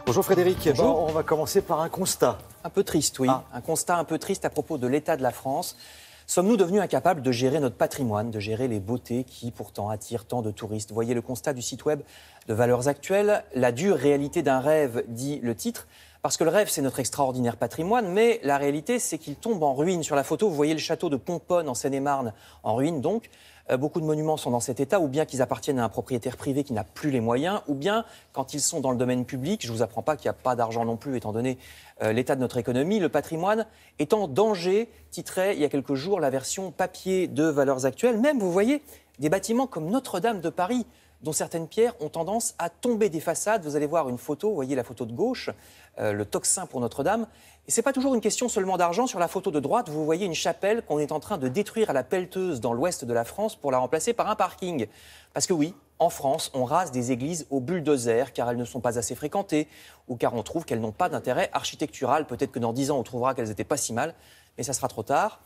Bonjour Frédéric. Bonjour. On va commencer par un constat. Un peu triste, oui. Un constat un peu triste à propos de l'état de la France. Sommes-nous devenus incapables de gérer notre patrimoine, de gérer les beautés qui pourtant attirent tant de touristes? Voyez le constat du site web de Valeurs Actuelles. La dure réalité d'un rêve, dit le titre. Parce que le rêve, c'est notre extraordinaire patrimoine, mais la réalité, c'est qu'il tombe en ruine. Sur la photo, vous voyez le château de Pomponne, en Seine-et-Marne, en ruine donc. Beaucoup de monuments sont dans cet état, ou bien qu'ils appartiennent à un propriétaire privé qui n'a plus les moyens, ou bien quand ils sont dans le domaine public, je ne vous apprends pas qu'il n'y a pas d'argent non plus, étant donné l'état de notre économie, le patrimoine est en danger, titrait il y a quelques jours la version papier de Valeurs Actuelles. Même, vous voyez, des bâtiments comme Notre-Dame de Paris, dont certaines pierres ont tendance à tomber des façades. Vous allez voir une photo, vous voyez la photo de gauche, le tocsin pour Notre-Dame. Et ce n'est pas toujours une question seulement d'argent. Sur la photo de droite, vous voyez une chapelle qu'on est en train de détruire à la pelleteuse dans l'ouest de la France pour la remplacer par un parking. Parce que oui, en France, on rase des églises au bulldozer car elles ne sont pas assez fréquentées ou car on trouve qu'elles n'ont pas d'intérêt architectural. Peut-être que dans 10 ans, on trouvera qu'elles n'étaient pas si mal, mais ça sera trop tard.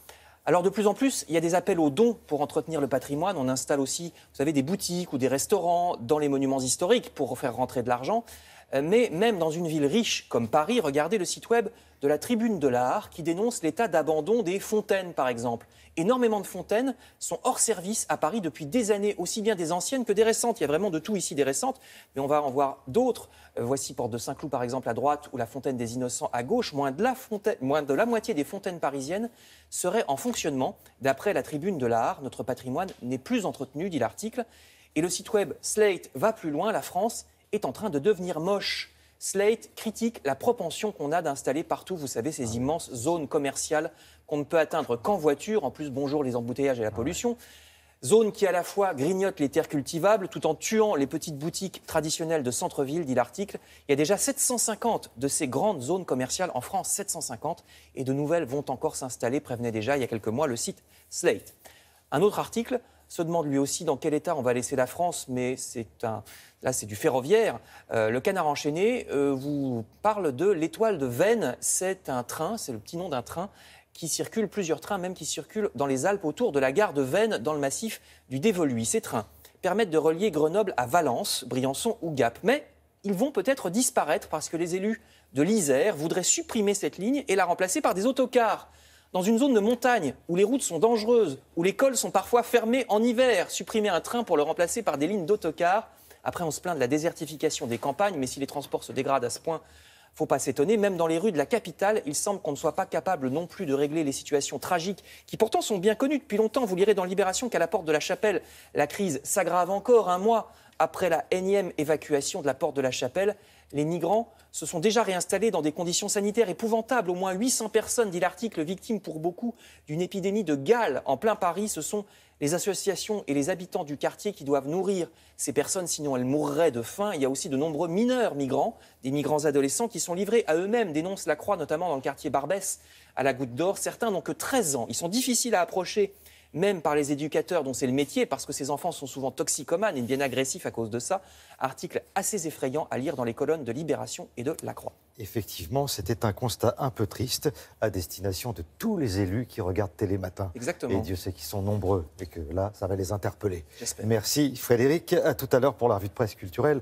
Alors de plus en plus, il y a des appels aux dons pour entretenir le patrimoine. On installe aussi, vous savez, des boutiques ou des restaurants dans les monuments historiques pour faire rentrer de l'argent. Mais même dans une ville riche comme Paris, regardez le site web de la Tribune de l'Art qui dénonce l'état d'abandon des fontaines, par exemple. Énormément de fontaines sont hors service à Paris depuis des années, aussi bien des anciennes que des récentes. Il y a vraiment de tout ici, des récentes, mais on va en voir d'autres. Voici Porte de Saint-Cloud, par exemple, à droite, ou la Fontaine des Innocents à gauche. Moins de la moitié des fontaines parisiennes seraient en fonctionnement. D'après la Tribune de l'Art, notre patrimoine n'est plus entretenu, dit l'article. Et le site web Slate va plus loin. La France est en train de devenir moche. Slate critique la propension qu'on a d'installer partout, vous savez, ces immenses zones commerciales qu'on ne peut atteindre qu'en voiture. En plus, bonjour les embouteillages et la pollution. Zone qui à la fois grignote les terres cultivables tout en tuant les petites boutiques traditionnelles de centre-ville, dit l'article. Il y a déjà 750 de ces grandes zones commerciales en France, 750, et de nouvelles vont encore s'installer, prévenait déjà il y a quelques mois le site Slate. Un autre article se demande lui aussi dans quel état on va laisser la France, mais là c'est du ferroviaire. Le Canard enchaîné vous parle de l'Étoile de Veynes. C'est un train, c'est le petit nom d'un train qui circule, plusieurs trains même qui circulent dans les Alpes autour de la gare de Veynes dans le massif du Dévoluy. Ces trains permettent de relier Grenoble à Valence, Briançon ou Gap. Mais ils vont peut-être disparaître parce que les élus de l'Isère voudraient supprimer cette ligne et la remplacer par des autocars. Dans une zone de montagne où les routes sont dangereuses, où les cols sont parfois fermés en hiver, supprimer un train pour le remplacer par des lignes d'autocars. Après, on se plaint de la désertification des campagnes, mais si les transports se dégradent à ce point, il ne faut pas s'étonner. Même dans les rues de la capitale, il semble qu'on ne soit pas capable non plus de régler les situations tragiques qui pourtant sont bien connues depuis longtemps. Vous lirez dans Libération qu'à la porte de la Chapelle, la crise s'aggrave encore. Un mois après la énième évacuation de la porte de la Chapelle, les migrants se sont déjà réinstallés dans des conditions sanitaires épouvantables. Au moins 800 personnes, dit l'article, victimes pour beaucoup d'une épidémie de gale en plein Paris. Ce sont les associations et les habitants du quartier qui doivent nourrir ces personnes, sinon elles mourraient de faim. Il y a aussi de nombreux mineurs migrants, des migrants adolescents qui sont livrés à eux-mêmes, dénonce La Croix, notamment dans le quartier Barbès, à la Goutte d'Or. Certains n'ont que 13 ans. Ils sont difficiles à approcher, même par les éducateurs dont c'est le métier, parce que ces enfants sont souvent toxicomanes et bien agressifs à cause de ça. Article assez effrayant à lire dans les colonnes de Libération et de La Croix. Effectivement, c'était un constat un peu triste à destination de tous les élus qui regardent Télématin. Exactement. Et Dieu sait qu'ils sont nombreux et que là, ça va les interpeller. J'espère. Merci Frédéric. À tout à l'heure pour la revue de presse culturelle.